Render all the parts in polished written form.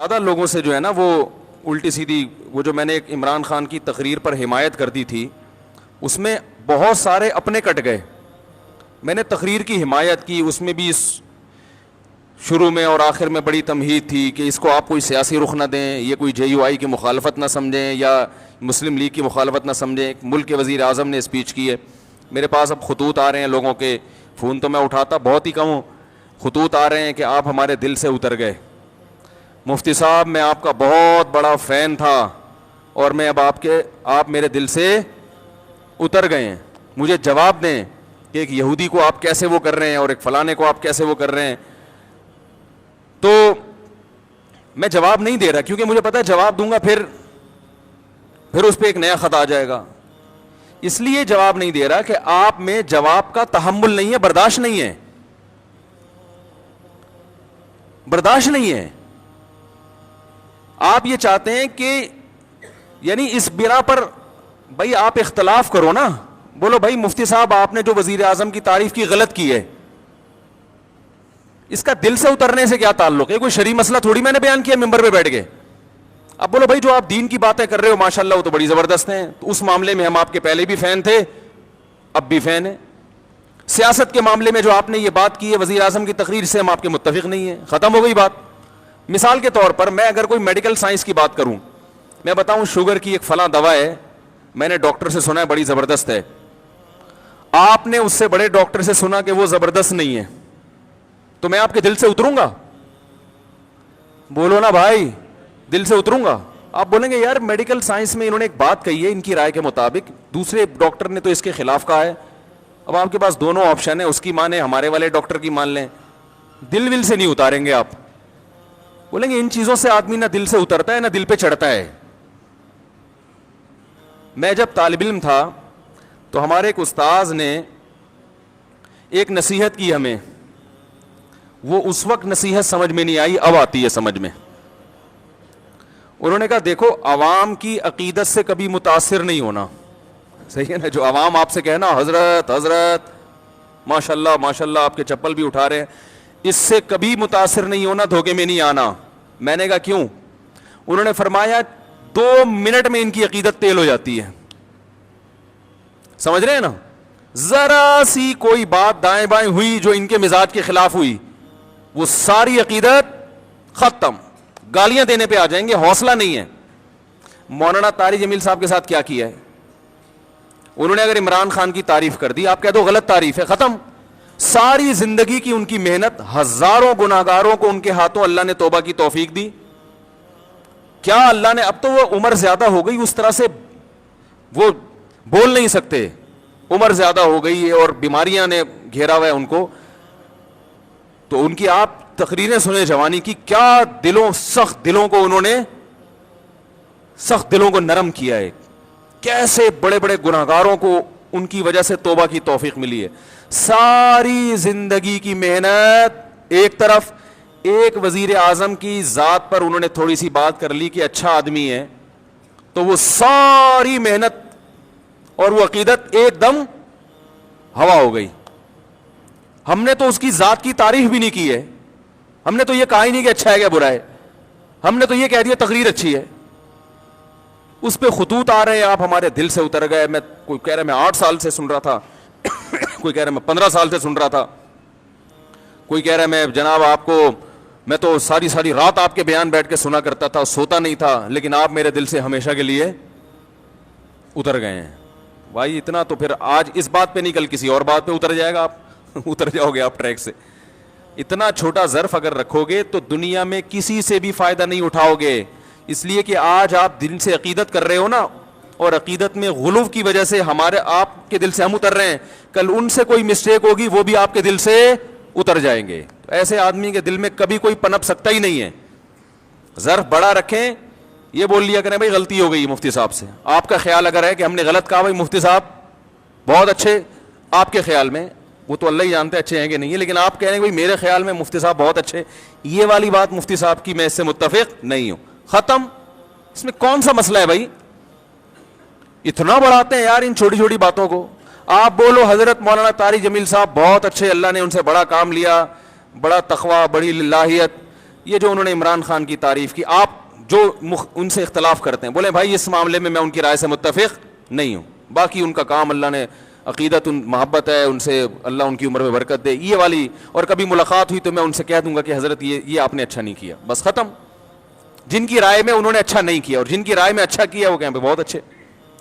زیادہ لوگوں سے جو ہے نا وہ الٹی سیدھی، وہ جو میں نے ایک عمران خان کی تقریر پر حمایت کر دی تھی، اس میں بہت سارے اپنے کٹ گئے. میں نے تقریر کی حمایت کی، اس میں بھی شروع میں اور آخر میں بڑی تمہید تھی کہ اس کو آپ کوئی سیاسی رخ نہ دیں، یہ کوئی JUI کی مخالفت نہ سمجھیں یا مسلم لیگ کی مخالفت نہ سمجھیں. ایک ملک کے وزیر اعظم نے اسپیچ کی ہے. میرے پاس اب خطوط آ رہے ہیں لوگوں کے، فون تو میں اٹھاتا بہت ہی کم ہوں، خطوط آ رہے ہیں کہ آپ ہمارے دل سے اتر گئے. مفتی صاحب میں آپ کا بہت بڑا فین تھا اور میں اب آپ میرے دل سے اتر گئے ہیں. مجھے جواب دیں کہ ایک یہودی کو آپ کیسے وہ کر رہے ہیں اور ایک فلانے کو آپ کیسے وہ کر رہے ہیں. تو میں جواب نہیں دے رہا کیونکہ مجھے پتا ہے جواب دوں گا پھر اس پہ ایک نیا خط آ جائے گا. اس لیے جواب نہیں دے رہا کہ آپ میں جواب کا تحمل نہیں ہے، برداشت نہیں ہے، برداشت نہیں ہے. آپ یہ چاہتے ہیں کہ یعنی اس بنا پر بھائی آپ اختلاف کرو نا، بولو بھائی مفتی صاحب آپ نے جو وزیر اعظم کی تعریف کی غلط کی ہے، اس کا دل سے اترنے سے کیا تعلق ہے؟ کوئی شرعی مسئلہ تھوڑی میں نے بیان کیا ممبر پہ بیٹھ کے. اب بولو بھائی جو آپ دین کی باتیں کر رہے ہو ماشاءاللہ وہ تو بڑی زبردست ہیں، تو اس معاملے میں ہم آپ کے پہلے بھی فین تھے، اب بھی فین ہیں. سیاست کے معاملے میں جو آپ نے یہ بات کی ہے وزیر اعظم کی تقریر سے، ہم آپ کے متفق نہیں ہیں، ختم ہو گئی بات. مثال کے طور پر میں اگر کوئی میڈیکل سائنس کی بات کروں، میں بتاؤں شوگر کی ایک فلاں دوا ہے، میں نے ڈاکٹر سے سنا ہے بڑی زبردست ہے، آپ نے اس سے بڑے ڈاکٹر سے سنا کہ وہ زبردست نہیں ہے، تو میں آپ کے دل سے اتروں گا؟ بولو نا بھائی، دل سے اتروں گا؟ آپ بولیں گے یار میڈیکل سائنس میں انہوں نے ایک بات کہی ہے ان کی رائے کے مطابق، دوسرے ڈاکٹر نے تو اس کے خلاف کہا ہے. اب آپ کے پاس دونوں آپشن ہیں، اس کی مانیں ہمارے والے ڈاکٹر کی مان لیں. دل ول سے نہیں اتاریں گے آپ. بولیں گے ان چیزوں سے آدمی نہ دل سے اترتا ہے نہ دل پہ چڑھتا ہے. میں جب طالب علم تھا تو ہمارے ایک استاذ نے ایک نصیحت کی ہمیں، وہ اس وقت نصیحت سمجھ میں نہیں آئی، اب آتی ہے سمجھ میں. انہوں نے کہا دیکھو عوام کی عقیدت سے کبھی متاثر نہیں ہونا، صحیح ہے نا؟ جو عوام آپ سے کہنا حضرت حضرت ماشاءاللہ ماشاءاللہ آپ کے چپل بھی اٹھا رہے ہیں، اس سے کبھی متاثر نہیں ہونا، دھوکے میں نہیں آنا. میں نے کہا کیوں؟ انہوں نے فرمایا 2 منٹ میں ان کی عقیدت تیل ہو جاتی ہے. سمجھ رہے ہیں نا؟ ذرا سی کوئی بات دائیں بائیں ہوئی جو ان کے مزاج کے خلاف ہوئی، وہ ساری عقیدت ختم، گالیاں دینے پہ آ جائیں گے، حوصلہ نہیں ہے. مولانا طاری جمیل صاحب کے ساتھ کیا کیا ہے؟ انہوں نے اگر عمران خان کی تعریف کر دی، آپ کہہ دو غلط تعریف ہے، ختم. ساری زندگی کی ان کی محنت، ہزاروں گناہگاروں کو ان کے ہاتھوں اللہ نے توبہ کی توفیق دی. کیا اللہ نے، اب تو وہ عمر زیادہ ہو گئی، اس طرح سے وہ بول نہیں سکتے، عمر زیادہ ہو گئی اور بیماریاں نے گھیرا ہوا ہے ان کو، تو ان کی آپ تقریریں سنیں جوانی کی، کیا سخت دلوں کو نرم کیا ہے، کیسے بڑے بڑے گناہگاروں کو ان کی وجہ سے توبہ کی توفیق ملی ہے. ساری زندگی کی محنت ایک طرف، ایک وزیر اعظم کی ذات پر انہوں نے تھوڑی سی بات کر لی کہ اچھا آدمی ہے، تو وہ ساری محنت اور وہ عقیدت ایک دم ہوا ہو گئی. ہم نے تو اس کی ذات کی تعریف بھی نہیں کی ہے، ہم نے تو یہ کہا ہی نہیں کہ اچھا ہے کیا برا ہے، ہم نے تو یہ کہہ دیا تقریر اچھی ہے. اس پہ خطوط آ رہے ہیں آپ ہمارے دل سے اتر گئے. میں کوئی کہہ رہا میں 8 سال سے سن رہا تھا، کوئی کہہ رہا میں 15 سال سے سن رہا تھا، کوئی کہہ رہا میں جناب آپ کو، میں تو ساری رات آپ کے بیان بیٹھ کے سنا کرتا تھا، سوتا نہیں تھا، لیکن آپ میرے دل سے ہمیشہ کے لیے اتر گئے ہیں. بھائی اتنا تو پھر آج اس بات پہ نہیں، کل کسی اور بات پہ اتر جائے گا، آپ اتر جاؤ گے آپ ٹریک سے. اتنا چھوٹا ظرف اگر رکھو گے تو دنیا میں کسی سے بھی فائدہ نہیں اٹھاؤ گے. اس لیے کہ آج آپ دل سے عقیدت کر رہے ہو نا، اور عقیدت میں غلو کی وجہ سے آپ کے دل سے ہم اتر رہے ہیں، کل ان سے کوئی مسٹیک ہوگی وہ بھی آپ کے دل سے اتر جائیں گے. تو ایسے آدمی کے دل میں کبھی کوئی پنپ سکتا ہی نہیں ہے. ظرف بڑا رکھیں، یہ بول لیا کریں بھائی غلطی ہو گئی مفتی صاحب سے. آپ کا خیال اگر ہے کہ ہم نے غلط کہا، بھائی مفتی صاحب بہت اچھے، آپ کے خیال میں، وہ تو اللہ ہی جانتے اچھے ہیں کہ نہیں ہے، لیکن آپ کہہ رہے ہیں بھائی میرے خیال میں مفتی صاحب بہت اچھے، یہ والی بات مفتی صاحب کی میں اس سے متفق نہیں ہوں، ختم. اس میں کون سا مسئلہ ہے بھائی؟ اتنا بڑھاتے ہیں یار ان چھوٹی چھوٹی باتوں کو. آپ بولو حضرت مولانا طاری جمیل صاحب بہت اچھے، اللہ نے ان سے بڑا کام لیا، بڑا تقوی، بڑی للہیت، یہ جو انہوں نے عمران خان کی تعریف کی, آپ جو ان سے اختلاف کرتے ہیں, بولے بھائی اس معاملے میں ان کی رائے سے متفق نہیں ہوں, باقی ان کا کام اللہ نے عقیدت محبت ہے ان سے, اللہ ان کی عمر میں برکت دے, یہ والی. اور کبھی ملاقات ہوئی تو میں ان سے کہہ دوں گا کہ حضرت یہ آپ نے اچھا نہیں کیا, بس ختم. جن کی رائے میں انہوں نے اچھا نہیں کیا اور جن کی رائے میں اچھا کیا وہ کہیں پہ بہت اچھے,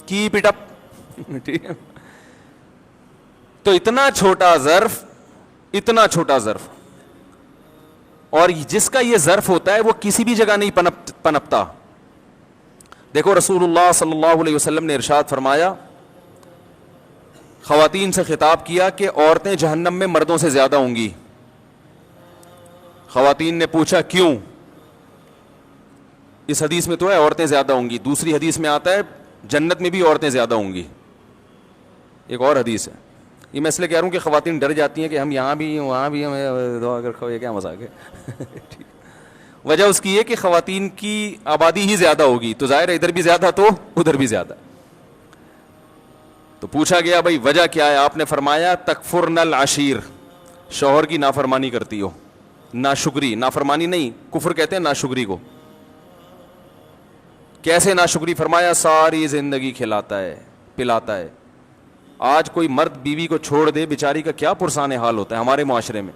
کیپ اٹ اپ. ٹھیک ہے, تو اتنا چھوٹا ظرف, اور جس کا یہ ظرف ہوتا ہے وہ کسی بھی جگہ نہیں پنپتا. دیکھو رسول اللہ صلی اللہ علیہ وسلم نے ارشاد فرمایا, خواتین سے خطاب کیا کہ عورتیں جہنم میں مردوں سے زیادہ ہوں گی. خواتین نے پوچھا کیوں؟ اس حدیث میں تو ہے عورتیں زیادہ ہوں گی, دوسری حدیث میں آتا ہے جنت میں بھی عورتیں زیادہ ہوں گی, ایک اور حدیث ہے. یہ میں اس لیے کہہ رہا ہوں کہ خواتین ڈر جاتی ہیں کہ ہم یہاں بھی وہاں بھی, ہمیں دعا کر کھو, یہ کیا مذاق ہے. وجہ اس کی ہے کہ خواتین کی آبادی ہی زیادہ ہوگی, تو ظاہر ہے ادھر بھی زیادہ تو ادھر بھی زیادہ. تو پوچھا گیا بھائی وجہ کیا ہے؟ آپ نے فرمایا تکفرن العشیر, شوہر کی نافرمانی کرتی ہو. ناشکری, نافرمانی نہیں, کفر کہتے ہیں ناشکری کو. کیسے ناشکری؟ فرمایا ساری زندگی کھلاتا ہے پلاتا ہے. آج کوئی مرد بیوی کو چھوڑ دے, بیچاری کا کیا پرسان حال ہوتا ہے ہمارے معاشرے میں.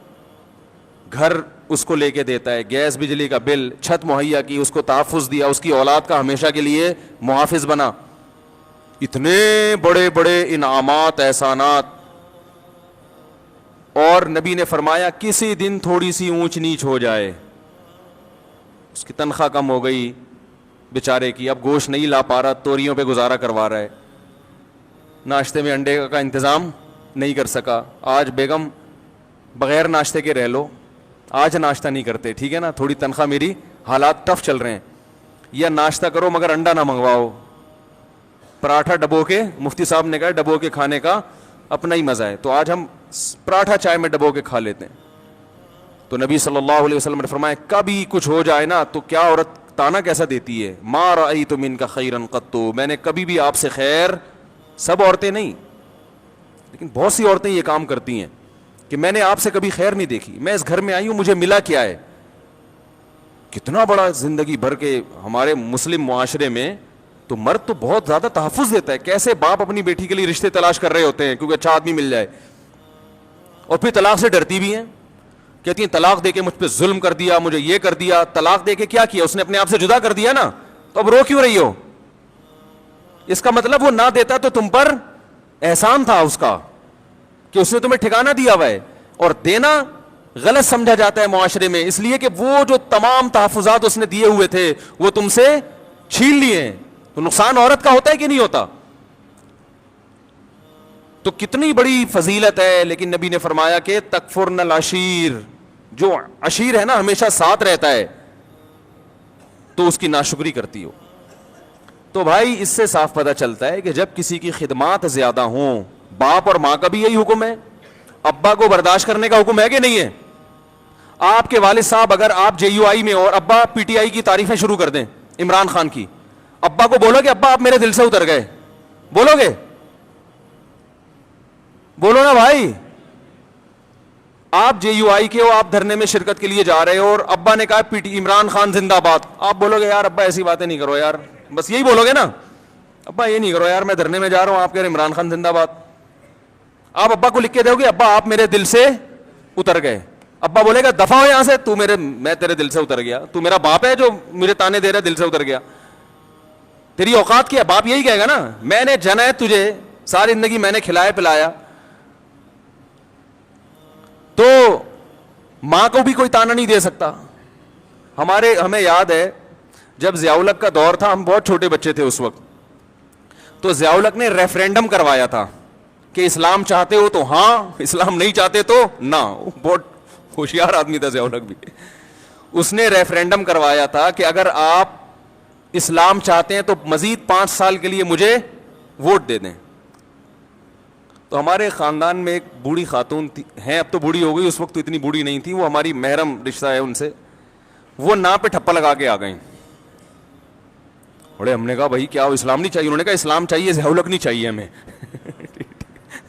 گھر اس کو لے کے دیتا ہے, گیس بجلی کا بل, چھت مہیا کی, اس کو تحفظ دیا, اس کی اولاد کا ہمیشہ کے لیے محافظ بنا, اتنے بڑے بڑے انعامات احسانات. اور نبی نے فرمایا کسی دن تھوڑی سی اونچ نیچ ہو جائے, اس کی تنخواہ کم ہو گئی بیچارے کی, اب گوشت نہیں لا پا رہا, توریوں پہ گزارا کروا رہا ہے, ناشتے میں انڈے کا انتظام نہیں کر سکا, آج بیگم بغیر ناشتے کے رہ لو, آج ناشتہ نہیں کرتے, ٹھیک ہے نا, تھوڑی تنخواہ میری, حالات ٹف چل رہے ہیں, یا ناشتہ کرو مگر انڈا نہ منگواؤ, پراٹھا ڈبو کے, مفتی صاحب نے کہا ڈبو کے کھانے کا اپنا ہی مزہ ہے, تو آج ہم پراٹھا چائے میں ڈبو کے کھا لیتے ہیں. تو نبی صلی اللہ علیہ وسلم نے فرمایا کبھی کچھ ہو جائے نا تو کیا عورت تانا کیسا دیتی ہے, ما رأیت منک خیرا قط, میں نے کبھی بھی آپ سے خیر, سب عورتیں نہیں لیکن بہت سی عورتیں یہ کام کرتی ہیں کہ میں نے آپ سے کبھی خیر نہیں دیکھی, میں اس گھر میں آئی ہوں مجھے ملا کیا ہے. کتنا بڑا زندگی بھر کے ہمارے مسلم معاشرے میں تو مرد تو بہت زیادہ تحفظ دیتا ہے. کیسے باپ اپنی بیٹی کے لیے رشتے تلاش کر رہے ہوتے ہیں کیونکہ اچھا آدمی مل جائے, اور پھر طلاق سے ڈرتی بھی ہیں, کہتی ہیں طلاق دے کے مجھ پہ ظلم کر دیا, مجھے یہ کر دیا. طلاق دے کے کیا کیا؟ اس نے اپنے آپ سے جدا کر دیا نا, تو اب رو کیوں رہی ہو؟ اس کا مطلب وہ نہ دیتا تو تم پر احسان تھا اس کا کہ اس نے تمہیں ٹھکانہ دیا ہوا ہے. اور دینا غلط سمجھا جاتا ہے معاشرے میں, اس لیے کہ وہ جو تمام تحفظات اس نے دیے ہوئے تھے وہ تم سے چھین لیے ہیں. تو نقصان عورت کا ہوتا ہے کہ نہیں ہوتا؟ تو کتنی بڑی فضیلت ہے. لیکن نبی نے فرمایا کہ تکفرن العشیر, جو عشیر ہے نا ہمیشہ ساتھ رہتا ہے, تو اس کی ناشکری کرتی ہو. تو بھائی اس سے صاف پتہ چلتا ہے کہ جب کسی کی خدمات زیادہ ہوں, باپ اور ماں کا بھی یہی حکم ہے, ابا کو برداشت کرنے کا حکم ہے کہ نہیں ہے؟ آپ کے والد صاحب اگر آپ جے یو آئی میں اور ابا پی ٹی آئی کی تعریفیں شروع کر دیں عمران خان کی, ابا کو بولو کہ ابا آپ میرے دل سے اتر گئے, بولو گے؟ بولو نا بھائی. آپ جے یو آئی کے ہو, آپ دھرنے میں شرکت کے لیے جا رہے ہو اور ابا نے کہا پی ٹی عمران خان زندہ باد, آپ بولو گے یار ابا ایسی باتیں نہیں کرو یار, بس یہی بولو گے نا, ابا یہ نہیں کرو یار, میں دھرنے میں جا رہا ہوں, آپ کہہ رہے عمران خان زندہ باد. آپ ابا کو لکھ کے دو گے ابا آپ میرے دل سے اتر گئے, ابا بولے گا دفع ہو یہاں سے, میں تیرے دل سے اتر گیا, تو میرا باپ ہے جو مجھے تانے دے رہا ہے دل سے اتر گیا, تیری اوقات کیا؟ باپ یہی کہے گا نا, میں نے جنا ہے تجھے, ساری زندگی میں نے کھلایا پلایا. تو ماں کو بھی کوئی تانا نہیں دے سکتا. ہمیں یاد ہے جب ضیاء الحق کا دور تھا, ہم بہت چھوٹے بچے تھے اس وقت, تو ضیاء الحق نے ریفرینڈم کروایا تھا کہ اسلام چاہتے ہو تو ہاں, اسلام نہیں چاہتے تو نہ. بہت ہوشیار آدمی تھا ضیاء الحق بھی. اس نے ریفرینڈم کروایا تھا کہ اگر آپ اسلام چاہتے ہیں تو مزید 5 سال کے لیے مجھے ووٹ دے دیں. تو ہمارے خاندان میں ایک بوڑھی خاتون ہیں, اب تو بوڑھی ہو گئی, اس وقت تو اتنی بوڑھی نہیں تھی, وہ ہماری محرم رشتہ ہے ان سے, وہ ناں پہ ٹھپا لگا کے آ گئیں. بڑے ہم نے کہا بھائی کیا اسلام نہیں چاہیے؟ انہوں نے کہا اسلام چاہیے, ضیاء الحق نہیں چاہیے ہمیں.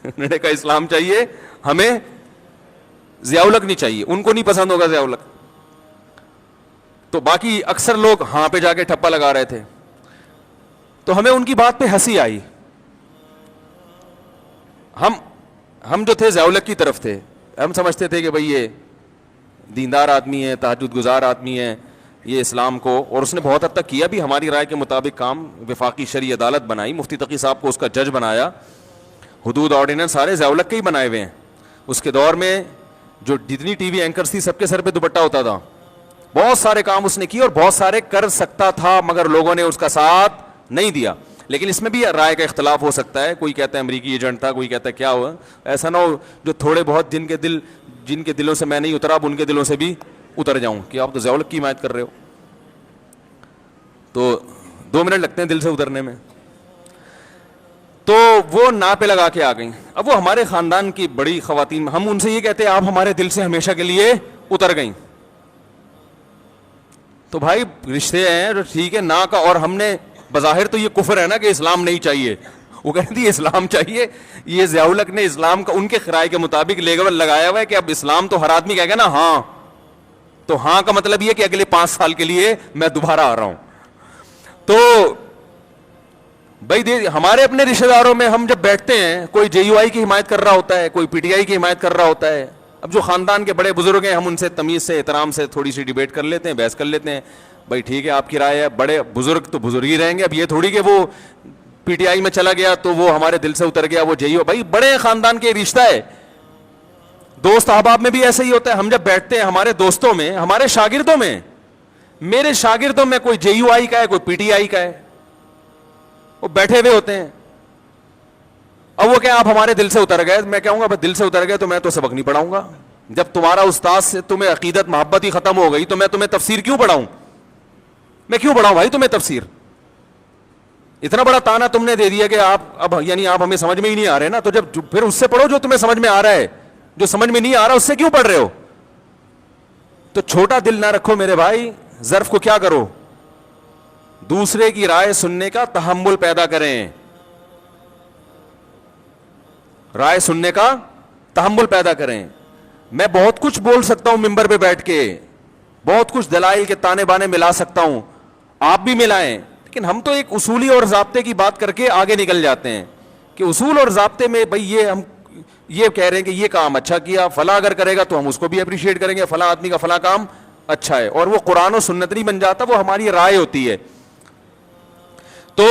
انہوں نے کہا اسلام چاہیے ہمیں, ضیاء الحق نہیں چاہیے. ان کو نہیں پسند ہوگا ضیاء الحق. تو باقی اکثر لوگ ہاں پہ جا کے ٹھپا لگا رہے تھے. تو ہمیں ان کی بات پہ ہنسی آئی. ہم جو تھے ضیاء الحق کی طرف تھے, ہم سمجھتے تھے کہ بھئی یہ دیندار آدمی ہے, تہجد گزار آدمی ہے, یہ اسلام کو, اور اس نے بہت حد تک کیا بھی ہماری رائے کے مطابق کام. وفاقی شرعی عدالت بنائی, مفتی تقی صاحب کو اس کا جج بنایا, حدود آرڈیننس سارے ضیاء الحق کے ہی بنائے ہوئے ہیں. اس کے دور میں جو جتنی ٹی وی اینکرز تھی سب کے سر پہ دوپٹہ ہوتا تھا. بہت سارے کام اس نے کیے اور بہت سارے کر سکتا تھا, مگر لوگوں نے اس کا ساتھ نہیں دیا. لیکن اس میں بھی رائے کا اختلاف ہو سکتا ہے, کوئی کہتا ہے امریکی ایجنٹ تھا, کوئی کہتا ہے کیا ہوا. ایسا نہ ہو جو تھوڑے بہت جن کے دلوں سے میں نہیں اترا اب ان کے دلوں سے بھی اتر جاؤں کہ آپ تو ضیاء الحق کی حمایت کر رہے ہو. تو 2 منٹ لگتے ہیں دل سے اترنے میں. تو وہ نا پہ لگا کے آ گئیں. اب وہ ہمارے خاندان کی بڑی خواتین, ہم ان سے یہ کہتے ہیں آپ ہمارے دل سے ہمیشہ کے لیے اتر گئیں. تو بھائی رشتے ہیں ٹھیک ہے نا کا, اور ہم نے بظاہر تو یہ کفر ہے نا کہ اسلام نہیں چاہیے, وہ کہتی ہے اسلام چاہیے. یہ ضیاء الحق نے اسلام کا ان کے رائے کے مطابق لیبل لگایا ہوا ہے کہ اب اسلام تو ہر آدمی کہے گا نا ہاں, تو ہاں کا مطلب یہ کہ اگلے 5 سال کے لیے میں دوبارہ آ رہا ہوں. تو بھائی ہمارے اپنے رشتہ داروں میں ہم جب بیٹھتے ہیں, کوئی جے یو آئی کی حمایت کر رہا ہوتا ہے, کوئی پی ٹی آئی کی حمایت کر رہا ہوتا ہے. اب جو خاندان کے بڑے بزرگ ہیں ہم ان سے تمیز سے احترام سے تھوڑی سی ڈیبیٹ کر لیتے ہیں, بحث کر لیتے ہیں. بھائی ٹھیک ہے آپ کی رائے ہے, بڑے بزرگ تو بزرگ ہی رہیں گے. اب یہ تھوڑی کہ وہ پی ٹی آئی میں چلا گیا تو وہ ہمارے دل سے اتر گیا, وہ جے یو. بھائی بڑے خاندان کے رشتہ ہے, دوست احباب میں بھی ایسا ہی ہوتا ہے. ہم جب بیٹھتے ہیں ہمارے دوستوں میں, ہمارے شاگردوں میں, میرے شاگردوں میں کوئی جے یو آئی کا ہے, کوئی پی ٹی آئی کا ہے, وہ بیٹھے ہوئے ہوتے ہیں. اب وہ کہ آپ ہمارے دل سے اتر گئے, میں کہوں گا دل سے اتر گئے تو میں تو سبق نہیں پڑھاؤں گا. جب تمہارا استاد سے تمہیں عقیدت محبت ہی ختم ہو گئی تو میں تمہیں تفسیر کیوں پڑھاؤں, میں کیوں پڑھاؤں بھائی تمہیں تفسیر. اتنا بڑا تانا تم نے دے دیا کہ آپ اب یعنی آپ ہمیں سمجھ میں ہی نہیں آ رہے نا, تو جب پھر اس سے پڑھو جو تمہیں سمجھ میں آ رہا ہے. جو سمجھ میں نہیں آ رہا اس سے کیوں پڑھ رہے ہو. تو چھوٹا دل نہ رکھو میرے بھائی, ظرف کو کیا کرو, دوسرے کی رائے سننے کا تحمل پیدا کریں, رائے سننے کا تحمل پیدا کریں. میں بہت کچھ بول سکتا ہوں ممبر پہ بیٹھ کے, بہت کچھ دلائل کے تانے بانے ملا سکتا ہوں, آپ بھی ملائیں, لیکن ہم تو ایک اصولی اور ضابطے کی بات کر کے آگے نکل جاتے ہیں کہ اصول اور ضابطے میں بھئی یہ ہم یہ کہہ رہے ہیں کہ یہ کام اچھا کیا, فلاں اگر کرے گا تو ہم اس کو بھی اپریشیٹ کریں گے, فلاں آدمی کا فلاں کام اچھا ہے, اور وہ قرآن و سنت نہیں بن جاتا, وہ ہماری رائے ہوتی ہے. تو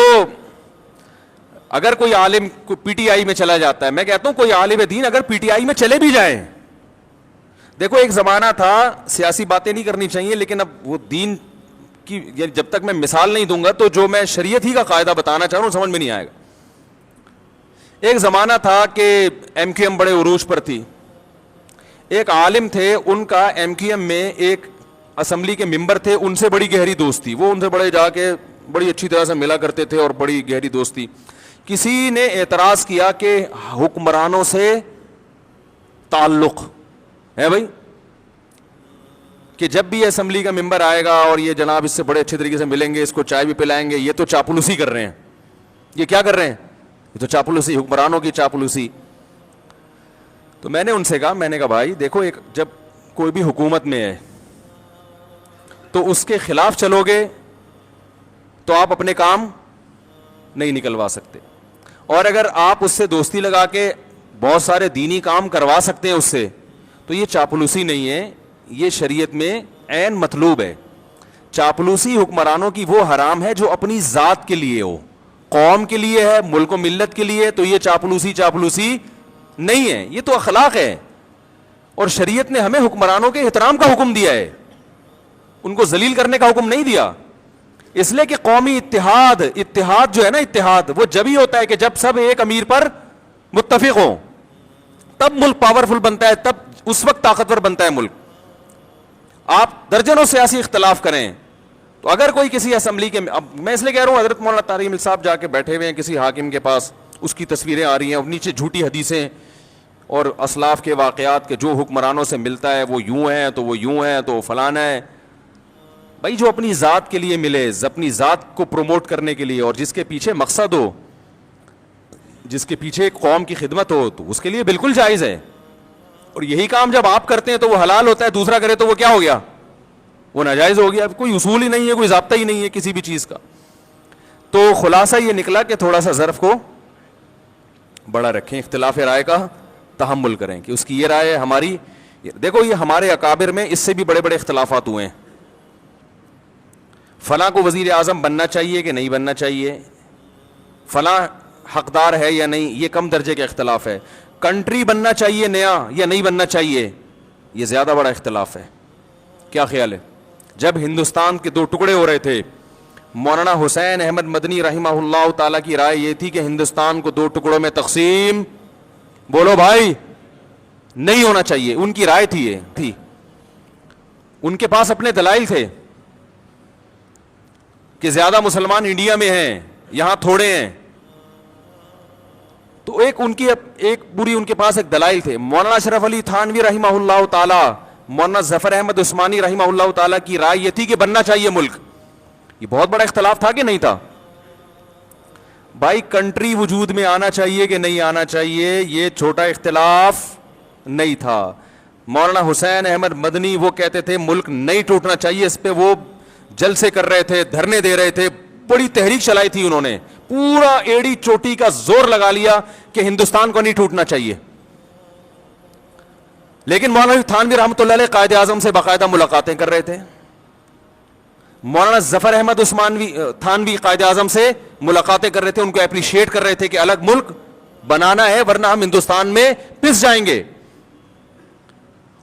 اگر کوئی عالم پی ٹی آئی میں چلا جاتا ہے, میں کہتا ہوں کوئی عالم دین اگر پی ٹی آئی میں چلے بھی جائیں, دیکھو ایک زمانہ تھا, سیاسی باتیں نہیں کرنی چاہیے لیکن اب وہ دین کی جب تک میں مثال نہیں دوں گا تو جو میں شریعت ہی کا قاعدہ بتانا چاہ رہا ہوں سمجھ میں نہیں آئے گا. ایک زمانہ تھا کہ ایم کیو ایم بڑے عروج پر تھی, ایک عالم تھے, ان کا ایم کیو ایم میں ایک اسمبلی کے ممبر تھے, ان سے بڑی گہری دوستی, وہ ان سے بڑے جا کے بڑی اچھی طرح سے ملا کرتے تھے اور بڑی گہری دوستی. کسی نے اعتراض کیا کہ حکمرانوں سے تعلق ہے بھائی, کہ جب بھی اسمبلی کا ممبر آئے گا اور یہ جناب اس سے بڑے اچھے طریقے سے ملیں گے, اس کو چائے بھی پلائیں گے, یہ تو چاپلوسی کر رہے ہیں, یہ کیا کر رہے ہیں, یہ تو چاپلوسی, حکمرانوں کی چاپلوسی. تو میں نے ان سے کہا, میں نے کہا بھائی دیکھو, ایک جب کوئی بھی حکومت میں ہے تو اس کے خلاف چلو گے تو آپ اپنے کام نہیں نکلوا سکتے, اور اگر آپ اس سے دوستی لگا کے بہت سارے دینی کام کروا سکتے ہیں اس سے, تو یہ چاپلوسی نہیں ہے, یہ شریعت میں عین مطلوب ہے. چاپلوسی حکمرانوں کی وہ حرام ہے جو اپنی ذات کے لیے ہو, قوم کے لیے ہے, ملک و ملت کے لیے, تو یہ چاپلوسی نہیں ہے, یہ تو اخلاق ہے. اور شریعت نے ہمیں حکمرانوں کے احترام کا حکم دیا ہے, ان کو ذلیل کرنے کا حکم نہیں دیا. اس لیے کہ قومی اتحاد جو ہے نا, اتحاد وہ جب ہی ہوتا ہے کہ جب سب ایک امیر پر متفق ہوں, تب ملک پاورفل بنتا ہے, تب اس وقت طاقتور بنتا ہے ملک. آپ درجنوں سیاسی اختلاف کریں تو اگر کوئی کسی اسمبلی کے, اب میں اس لیے کہہ رہا ہوں, حضرت مولانا طارق مل صاحب جا کے بیٹھے ہوئے ہیں کسی حاکم کے پاس, اس کی تصویریں آ رہی ہیں اور نیچے جھوٹی حدیثیں اور اسلاف کے واقعات کے جو حکمرانوں سے ملتا ہے وہ یوں ہے تو وہ یوں ہے تو فلانا ہے. بھائی جو اپنی ذات کے لیے ملے, اپنی ذات کو پروموٹ کرنے کے لیے, اور جس کے پیچھے مقصد ہو, جس کے پیچھے ایک قوم کی خدمت ہو, تو اس کے لیے بالکل جائز ہے. اور یہی کام جب آپ کرتے ہیں تو وہ حلال ہوتا ہے, دوسرا کرے تو وہ کیا ہو گیا, وہ ناجائز ہو گیا. کوئی اصول ہی نہیں ہے, کوئی ضابطہ ہی نہیں ہے کسی بھی چیز کا. تو خلاصہ یہ نکلا کہ تھوڑا سا ظرف کو بڑا رکھیں, اختلاف رائے کا تحمل کریں کہ اس کی یہ رائے ہے, ہماری. دیکھو یہ ہمارے اکابر میں اس سے بھی بڑے بڑے اختلافات ہوئے ہیں. فلاں کو وزیر اعظم بننا چاہیے کہ نہیں بننا چاہیے, فلاں حقدار ہے یا نہیں, یہ کم درجے کا اختلاف ہے. کنٹری بننا چاہیے نیا یا نہیں بننا چاہیے, یہ زیادہ بڑا اختلاف ہے. کیا خیال ہے؟ جب ہندوستان کے 2 ٹکڑے ہو رہے تھے, مولانا حسین احمد مدنی رحمہ اللہ تعالیٰ کی رائے یہ تھی کہ ہندوستان کو 2 ٹکڑوں میں تقسیم, بولو بھائی, نہیں ہونا چاہیے. ان کی رائے تھی, یہ تھی. ان کے پاس اپنے دلائل تھے کہ زیادہ مسلمان انڈیا میں ہیں, یہاں تھوڑے ہیں. تو ایک پوری ان کے پاس ایک دلائل تھے. مولانا اشرف علی تھانوی رحمہ اللہ تعالی, مولانا ظفر احمد عثمانی رحمہ اللہ تعالی کی رائے یہ تھی کہ بننا چاہیے ملک. یہ بہت بڑا اختلاف تھا کہ نہیں تھا بھائی؟ کنٹری وجود میں آنا چاہیے کہ نہیں آنا چاہیے, یہ چھوٹا اختلاف نہیں تھا. مولانا حسین احمد مدنی وہ کہتے تھے ملک نہیں ٹوٹنا چاہیے, اس پہ وہ جلسے کر رہے تھے, دھرنے دے رہے تھے, بڑی تحریک چلائی تھی انہوں نے, پورا ایڑی چوٹی کا زور لگا لیا کہ ہندوستان کو نہیں ٹوٹنا چاہیے. لیکن مولانا تھانوی رحمۃ اللہ علیہ قائد اعظم سے باقاعدہ ملاقاتیں کر رہے تھے. مولانا ظفر احمد عثمانوی تھانوی قائد اعظم سے ملاقاتیں کر رہے تھے, ان کو اپریشیٹ کر رہے تھے کہ الگ ملک بنانا ہے ورنہ ہم ہندوستان میں پس جائیں گے.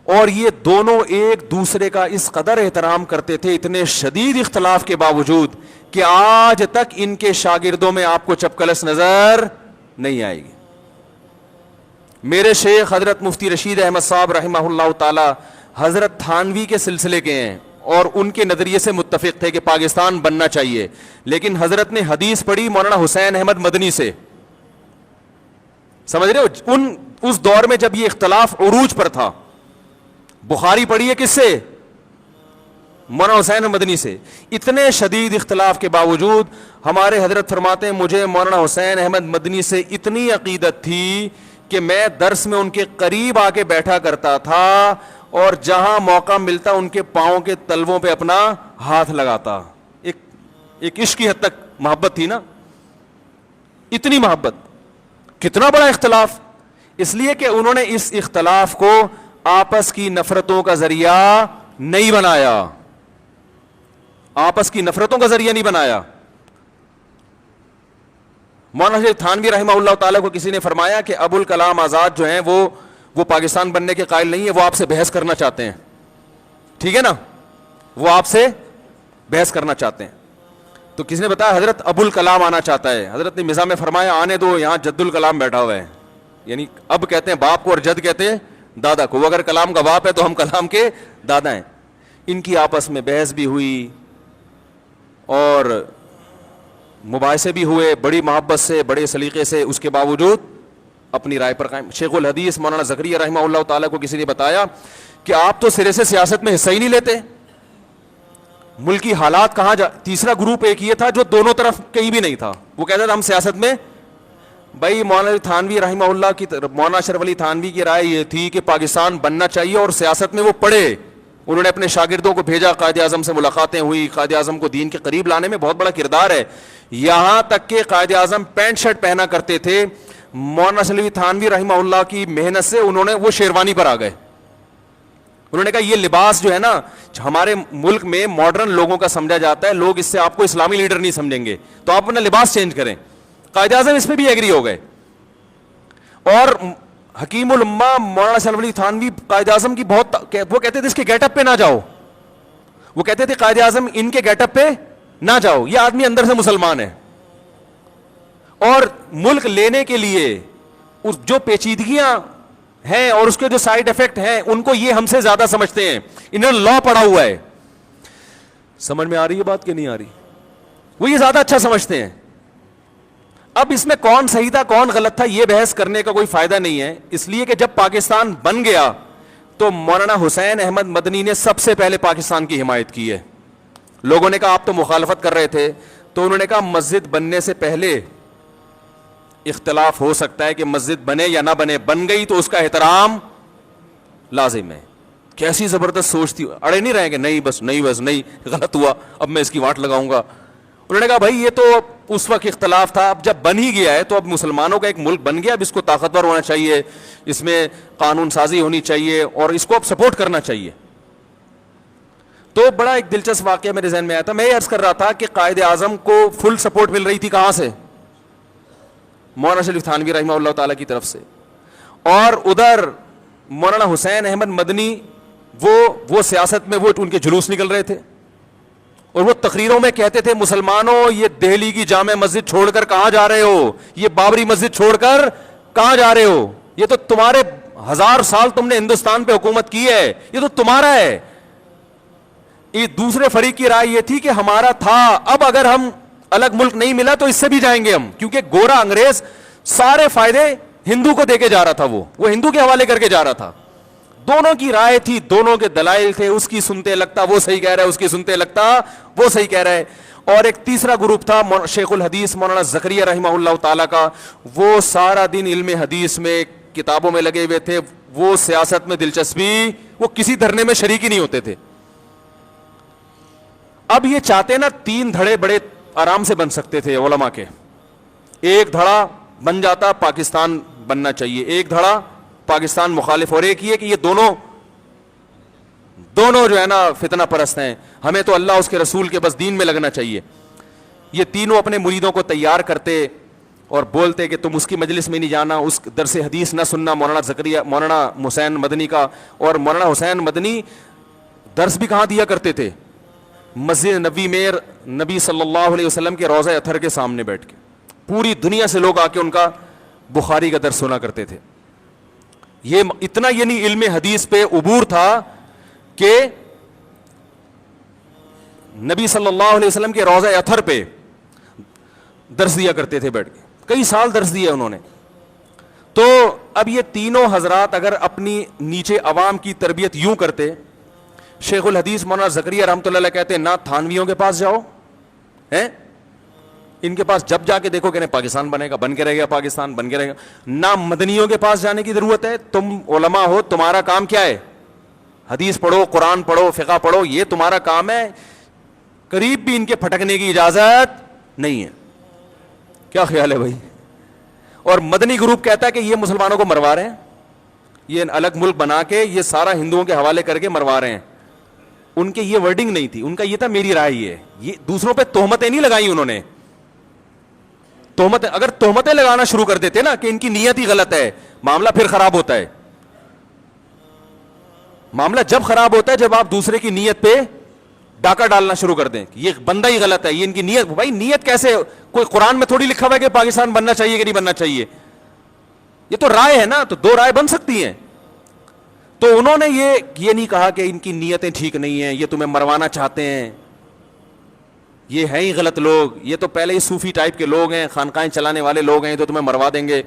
اور یہ دونوں ایک دوسرے کا اس قدر احترام کرتے تھے, اتنے شدید اختلاف کے باوجود, کہ آج تک ان کے شاگردوں میں آپ کو چپکلس نظر نہیں آئے گی. میرے شیخ حضرت مفتی رشید احمد صاحب رحمہ اللہ تعالی حضرت تھانوی کے سلسلے کے ہیں, اور ان کے نظریے سے متفق تھے کہ پاکستان بننا چاہیے. لیکن حضرت نے حدیث پڑھی مولانا حسین احمد مدنی سے, سمجھ رہے ہو, اس دور میں جب یہ اختلاف عروج پر تھا. بخاری پڑھی ہے کس سے؟ مولانا حسین مدنی سے. اتنے شدید اختلاف کے باوجود ہمارے حضرت فرماتے ہیں مجھے مولانا حسین احمد مدنی سے اتنی عقیدت تھی کہ میں درس میں ان کے قریب آ کے بیٹھا کرتا تھا, اور جہاں موقع ملتا ان کے پاؤں کے تلووں پہ اپنا ہاتھ لگاتا. ایک عشق کی حد تک محبت تھی نا, اتنی محبت. کتنا بڑا اختلاف, اس لیے کہ انہوں نے اس اختلاف کو آپس کی نفرتوں کا ذریعہ نہیں بنایا, آپس کی نفرتوں کا ذریعہ نہیں بنایا. مولانا تھانوی رحمہ اللہ تعالیٰ کو کسی نے فرمایا کہ ابو الکلام آزاد جو ہیں وہ پاکستان بننے کے قائل نہیں ہے, وہ آپ سے بحث کرنا چاہتے ہیں. ٹھیک ہے نا, وہ آپ سے بحث کرنا چاہتے ہیں. تو کسی نے بتایا حضرت ابو الکلام آنا چاہتا ہے. حضرت نے مزاح میں فرمایا آنے دو, یہاں جد الکلام بیٹھا ہوا ہے. یعنی اب کہتے ہیں باپ کو اور جد کہتے ہیں دادا کو. وہ اگر کلام کا باپ ہے تو ہم کلام کے دادا ہیں. ان کی آپس میں بحث بھی ہوئی اور مباحثے بھی ہوئے, بڑی محبت سے, بڑے سلیقے سے. اس کے باوجود اپنی رائے پر قائم. شیخ الحدیث مولانا زکریا رحمہ اللہ تعالیٰ کو کسی نے بتایا کہ آپ تو سرے سے سیاست میں حصہ ہی نہیں لیتے, ملکی حالات کہاں تیسرا گروپ ایک یہ تھا جو دونوں طرف کہیں بھی نہیں تھا, وہ کہتا تھا ہم سیاست میں. بھائی مولانا تھانوی رحمہ اللہ کی, مولانا اشرف علی تھانوی کی رائے یہ تھی کہ پاکستان بننا چاہیے, اور سیاست میں وہ پڑھے. انہوں نے اپنے شاگردوں کو بھیجا, قائد اعظم سے ملاقاتیں ہوئی, قائد اعظم کو دین کے قریب لانے میں بہت بڑا کردار ہے. یہاں تک کہ قائد اعظم پینٹ شرٹ پہنا کرتے تھے. مولانا اشرف علی تھانوی رحمہ اللہ کی محنت سے انہوں نے وہ شیروانی پر آ گئے. انہوں نے کہا یہ لباس جو ہے نا ہمارے ملک میں ماڈرن لوگوں کا سمجھا جاتا ہے, لوگ اس سے آپ کو اسلامی لیڈر نہیں سمجھیں گے, تو آپ اپنا لباس چینج کریں. قائد اعظم اس پہ بھی ایگری ہو گئے. اور حکیم الامہ مولانا اشرف علی تھانوی قائد اعظم کی بہت, وہ کہتے تھے اس کے گیٹ اپ پہ نہ جاؤ, وہ کہتے تھے قائد اعظم ان کے گیٹ اپ پہ نہ جاؤ, یہ آدمی اندر سے مسلمان ہے. اور ملک لینے کے لیے جو پیچیدگیاں ہیں اور اس کے جو سائیڈ افیکٹ ہیں ان کو یہ ہم سے زیادہ سمجھتے ہیں. انہوں نے لا پڑھا ہوا ہے. سمجھ میں آ رہی ہے بات کہ نہیں آ رہی؟ وہ یہ زیادہ اچھا سمجھتے ہیں. اب اس میں کون صحیح تھا کون غلط تھا یہ بحث کرنے کا کوئی فائدہ نہیں ہے, اس لیے کہ جب پاکستان بن گیا تو مولانا حسین احمد مدنی نے سب سے پہلے پاکستان کی حمایت کی ہے. لوگوں نے کہا آپ تو مخالفت کر رہے تھے, تو انہوں نے کہا مسجد بننے سے پہلے اختلاف ہو سکتا ہے کہ مسجد بنے یا نہ بنے, بن گئی تو اس کا احترام لازم ہے. کیسی زبردست سوچ تھی, اڑے نہیں رہے کہ نہیں بس نہیں غلط ہوا اب میں اس کی واٹ لگاؤں گا. انہوں نے کہا بھائی یہ تو اس وقت اختلاف تھا, اب جب بن ہی گیا ہے تو اب مسلمانوں کا ایک ملک بن گیا, اب اس کو طاقتور ہونا چاہیے, اس میں قانون سازی ہونی چاہیے اور اس کو اب سپورٹ کرنا چاہیے. تو بڑا ایک دلچسپ واقعہ میرے ذہن میں آیا تھا. میں یہ عرض کر رہا تھا کہ قائد اعظم کو فل سپورٹ مل رہی تھی کہاں سے؟ مولانا شریف تھانوی رحمہ اللہ تعالیٰ کی طرف سے, اور ادھر مولانا حسین احمد مدنی وہ سیاست میں وہ ان کے جلوس نکل رہے تھے, اور وہ تقریروں میں کہتے تھے مسلمانوں یہ دہلی کی جامع مسجد چھوڑ کر کہاں جا رہے ہو, یہ بابری مسجد چھوڑ کر کہاں جا رہے ہو, یہ تو تمہارے 1000 سال تم نے ہندوستان پہ حکومت کی ہے, یہ تو تمہارا ہے. یہ دوسرے فریق کی رائے یہ تھی کہ ہمارا تھا, اب اگر ہم الگ ملک نہیں ملا تو اس سے بھی جائیں گے ہم, کیونکہ گورا انگریز سارے فائدے ہندو کو دے کے جا رہا تھا, وہ ہندو کے حوالے کر کے جا رہا تھا. دونوں کی رائے تھی, دونوں کے دلائل تھے, اس کی سنتے لگتا وہ صحیح کہہ رہا ہے, اس کی سنتے لگتا وہ صحیح کہہ رہا ہے. اور ایک تیسرا گروپ تھا شیخ الحدیث مولانا زکریا رحمہ اللہ تعالیٰ کا, وہ سارا دن علم حدیث میں کتابوں میں لگے ہوئے تھے, وہ سیاست میں دلچسپی, وہ کسی دھرنے میں شریک ہی نہیں ہوتے تھے. اب یہ چاہتے نا 3 دھڑے بڑے آرام سے بن سکتے تھے علماء کے, ایک دھڑا بن جاتا پاکستان بننا چاہیے, ایک دھڑا پاکستان مخالف, اور ایک یہ کہ یہ دونوں جو ہے نا فتنہ پرست ہیں, ہمیں تو اللہ اس کے رسول کے بس دین میں لگنا چاہیے. یہ تینوں اپنے مریدوں کو تیار کرتے اور بولتے کہ تم اس کی مجلس میں نہیں جانا, اس درس حدیث نہ سننا مولانا حسین مدنی کا. اور مولانا حسین مدنی درس بھی کہاں دیا کرتے تھے؟ مسجد نبی میں نبی صلی اللہ علیہ وسلم کے روضہ اطہر کے سامنے بیٹھ کے, پوری دنیا سے لوگ آ کے ان کا بخاری کا درس سنا کرتے تھے. یہ اتنا یعنی علم حدیث پہ عبور تھا کہ نبی صلی اللہ علیہ وسلم کے روضہ اطہر پہ درس دیا کرتے تھے بیٹھ کے, کئی سال درس دیا انہوں نے. تو اب یہ تینوں حضرات اگر اپنی نیچے عوام کی تربیت یوں کرتے, شیخ الحدیث مولانا زکریا رحمۃ اللہ علیہ کہتے نہ تھانویوں کے پاس جاؤ, ان کے پاس جب جا کے دیکھو کہ پاکستان بنے گا, بن کے رہے گا, پاکستان بن کے رہے گا. نہ مدنیوں کے پاس جانے کی ضرورت ہے, تم علماء ہو, تمہارا کام کیا ہے؟ حدیث پڑھو, قرآن پڑھو, فقہ پڑھو, یہ تمہارا کام ہے. قریب بھی ان کے پھٹکنے کی اجازت نہیں ہے. کیا خیال ہے بھائی؟ اور مدنی گروپ کہتا ہے کہ یہ مسلمانوں کو مروا رہے ہیں, یہ الگ ملک بنا کے یہ سارا ہندوؤں کے حوالے کر کے مروا رہے ہیں. ان کے یہ ورڈنگ نہیں تھی, ان کا یہ تھا میری رائے یہ ہے. یہ دوسروں پہ تہمتیں نہیں لگائی انہوں نے. اگر تہمتیں لگانا شروع کر دیتے نا کہ ان کی نیت ہی غلط ہے, معاملہ پھر خراب ہوتا ہے. معاملہ جب خراب ہوتا ہے جب آپ دوسرے کی نیت پہ ڈاکہ ڈالنا شروع کر دیں, یہ بندہ ہی غلط ہے, یہ ان کی نیت. بھائی نیت کیسے, کوئی قرآن میں تھوڑی لکھا ہوا ہے کہ پاکستان بننا چاہیے کہ نہیں بننا چاہیے, یہ تو رائے ہے نا, تو 2 رائے بن سکتی ہیں. تو انہوں نے یہ نہیں کہا کہ ان کی نیتیں ٹھیک نہیں ہیں, یہ تمہیں مروانا چاہتے ہیں, یہ ہیں ہی غلط لوگ, یہ تو پہلے ہی صوفی ٹائپ کے لوگ ہیں, خانقاہیں چلانے والے لوگ ہیں, تو تمہیں مروا دیں گے.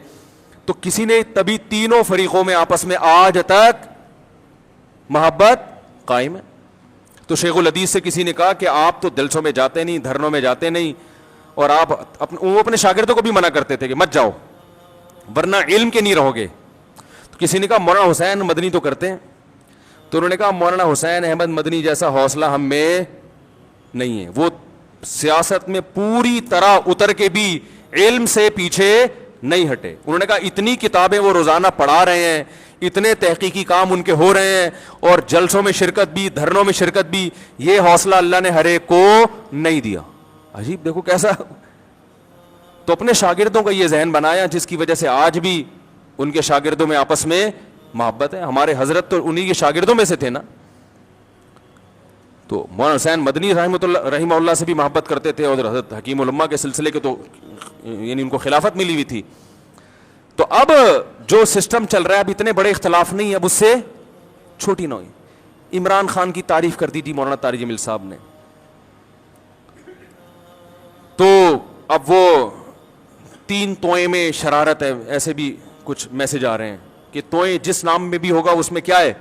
تو کسی نے تبھی تینوں فریقوں میں آپس میں آج تک محبت قائم ہے. تو شیخ الحدیث سے کسی نے کہا کہ آپ تو جلسوں میں جاتے نہیں, دھرنوں میں جاتے نہیں, اور آپ وہ اپنے شاگردوں کو بھی منع کرتے تھے کہ مت جاؤ ورنہ علم کے نہیں رہو گے. تو کسی نے کہا مولانا حسین مدنی تو کرتے ہیں. تو انہوں نے کہا مولانا حسین احمد مدنی جیسا حوصلہ ہم میں نہیں ہے, وہ سیاست میں پوری طرح اتر کے بھی علم سے پیچھے نہیں ہٹے. انہوں نے کہا اتنی کتابیں وہ روزانہ پڑھا رہے ہیں, اتنے تحقیقی کام ان کے ہو رہے ہیں, اور جلسوں میں شرکت بھی, دھرنوں میں شرکت بھی, یہ حوصلہ اللہ نے ہر ایک کو نہیں دیا. عجیب, دیکھو کیسا. تو اپنے شاگردوں کا یہ ذہن بنایا جس کی وجہ سے آج بھی ان کے شاگردوں میں آپس میں محبت ہے. ہمارے حضرت تو انہی کے شاگردوں میں سے تھے نا. تو مولانا حسین مدنی رحمہ اللہ سے بھی محبت کرتے تھے, اور حضرت حکیم علماء کے سلسلے کے تو یعنی ان کو خلافت ملی ہوئی تھی. تو اب جو سسٹم چل رہا ہے اب اتنے بڑے اختلاف نہیں, اب اس سے چھوٹی نہ ہوئی. عمران خان کی تعریف کر دی تھی مولانا طارق جمیل صاحب نے, تو اب وہ 3 توئیں میں شرارت ہے, ایسے بھی کچھ میسج آ رہے ہیں کہ توئیں جس نام میں بھی ہوگا اس میں کیا ہے.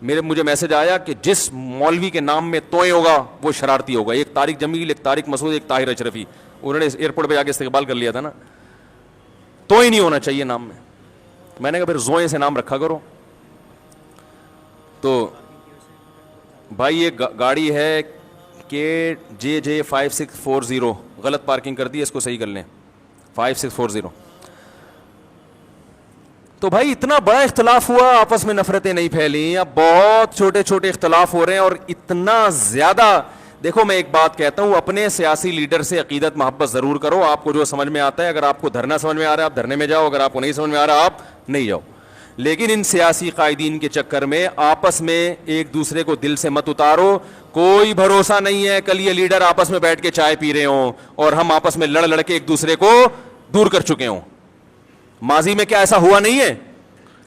مجھے میسج آیا کہ جس مولوی کے نام میں توئیں ہوگا وہ شرارتی ہوگا. ایک طارق جمیل, ایک طارق مسعود, ایک طاہر اشرفی, انہوں نے ایئرپورٹ پہ جا کے استقبال کر لیا تھا نا. توئیں نہیں ہونا چاہیے نام میں. میں نے کہا پھر زوئیں سے نام رکھا کرو. تو بھائی یہ گاڑی ہے KJJ5640, غلط پارکنگ کر دی, اس کو صحیح کر لیں. 5640. تو بھائی اتنا بڑا اختلاف ہوا, آپس میں نفرتیں نہیں پھیلیں, اب بہت چھوٹے چھوٹے اختلاف ہو رہے ہیں, اور اتنا زیادہ. دیکھو میں ایک بات کہتا ہوں, اپنے سیاسی لیڈر سے عقیدت محبت ضرور کرو, آپ کو جو سمجھ میں آتا ہے. اگر آپ کو دھرنا سمجھ میں آ رہا ہے آپ دھرنے میں جاؤ, اگر آپ کو نہیں سمجھ میں آ رہا آپ نہیں جاؤ. لیکن ان سیاسی قائدین کے چکر میں آپس میں ایک دوسرے کو دل سے مت اتارو. کوئی بھروسہ نہیں ہے کل یہ لیڈر آپس میں بیٹھ کے چائے پی رہے ہوں اور ہم آپس میں لڑ کے ایک دوسرے کو دور کر چکے ہوں. ماضی میں کیا ایسا ہوا نہیں ہے؟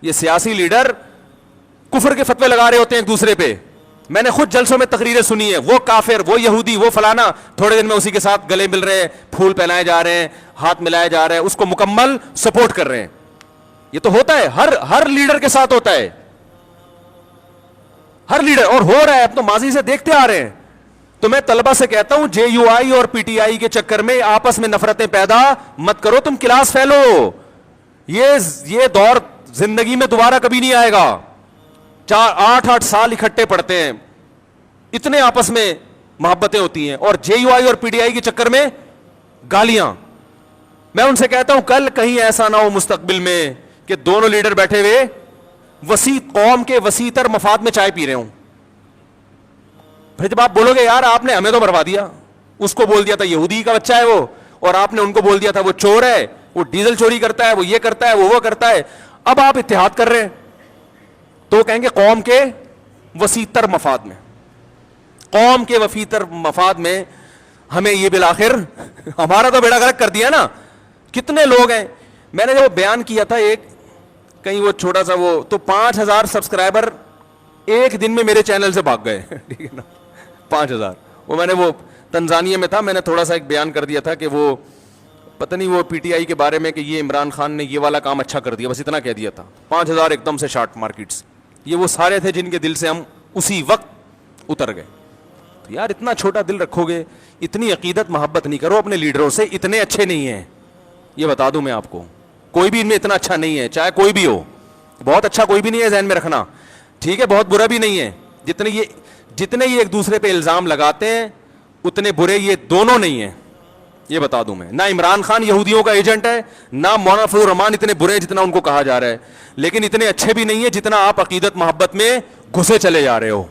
یہ سیاسی لیڈر کفر کے فتوے لگا رہے ہوتے ہیں ایک دوسرے پہ. میں نے خود جلسوں میں تقریریں سنی ہیں, وہ کافر, وہ یہودی, وہ فلانا, تھوڑے دن میں اسی کے ساتھ گلے مل رہے ہیں, پھول پہنائے جا رہے ہیں, ہاتھ ملائے جا رہے ہیں, اس کو مکمل سپورٹ کر رہے ہیں. یہ تو ہوتا ہے, ہر لیڈر کے ساتھ ہوتا ہے, ہر لیڈر, اور ہو رہا ہے, اب تو ماضی سے دیکھتے آ رہے ہیں. تو میں طلبہ سے کہتا ہوں JUI اور PTI کے چکر میں آپس میں نفرتیں پیدا مت کرو, تم کلاس فیلو. یہ دور زندگی میں دوبارہ کبھی نہیں آئے گا. 8 سال اکٹھے پڑھتے ہیں, اتنے آپس میں محبتیں ہوتی ہیں, اور JUI اور PTI کے چکر میں گالیاں. میں ان سے کہتا ہوں کل کہیں ایسا نہ ہو مستقبل میں کہ دونوں لیڈر بیٹھے ہوئے وسیع قوم کے وسیع تر مفاد میں چائے پی رہے ہوں. پھر جب آپ بولو گے یار آپ نے ہمیں تو مروا دیا, اس کو بول دیا تھا یہودی کا بچہ ہے وہ, اور آپ نے ان کو بول دیا تھا وہ چور ہے, وہ ڈیزل چوری کرتا ہے, وہ یہ کرتا ہے, وہ کرتا ہے, اب آپ اتحاد کر رہے ہیں, تو کہیں گے قوم کے وسیع تر مفاد میں, قوم کے وسیع تر مفاد میں ہمیں یہ بالآخر ہمارا تو بیڑا غرق کر دیا نا. کتنے لوگ ہیں, میں نے جو بیان کیا تھا ایک کہیں وہ چھوٹا سا وہ, تو 5000 سبسکرائبر ایک دن میں میرے چینل سے بھاگ گئے. ٹھیک ہے نا, 5000. وہ میں نے وہ تنزانیہ میں تھا, میں نے تھوڑا سا ایک بیان کر دیا تھا کہ وہ پتہ نہیں وہ PTI کے بارے میں کہ یہ عمران خان نے یہ والا کام اچھا کر دیا, بس اتنا کہہ دیا تھا. 5000 ایک دم سے شارٹ مارکیٹس. یہ وہ سارے تھے جن کے دل سے ہم اسی وقت اتر گئے. تو یار اتنا چھوٹا دل رکھو گے, اتنی عقیدت محبت نہیں کرو اپنے لیڈروں سے. اتنے اچھے نہیں ہیں, یہ بتا دوں میں آپ کو, کوئی بھی ان میں اتنا اچھا نہیں ہے, چاہے کوئی بھی ہو. بہت اچھا کوئی بھی نہیں ہے, ذہن میں رکھنا, ٹھیک ہے, بہت برا بھی نہیں ہے. جتنے یہ ایک دوسرے پہ الزام لگاتے ہیں اتنے برے یہ دونوں نہیں ہیں, یہ بتا دوں میں. نہ عمران خان یہودیوں کا ایجنٹ ہے, نہ مولانا فضل الرحمان اتنے برے ہیں جتنا ان کو کہا جا رہا ہے, لیکن اتنے اچھے بھی نہیں ہیں جتنا آپ عقیدت محبت میں گھسے چلے جا رہے ہو.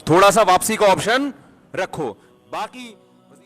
تھوڑا سا واپسی کا آپشن رکھو. باقی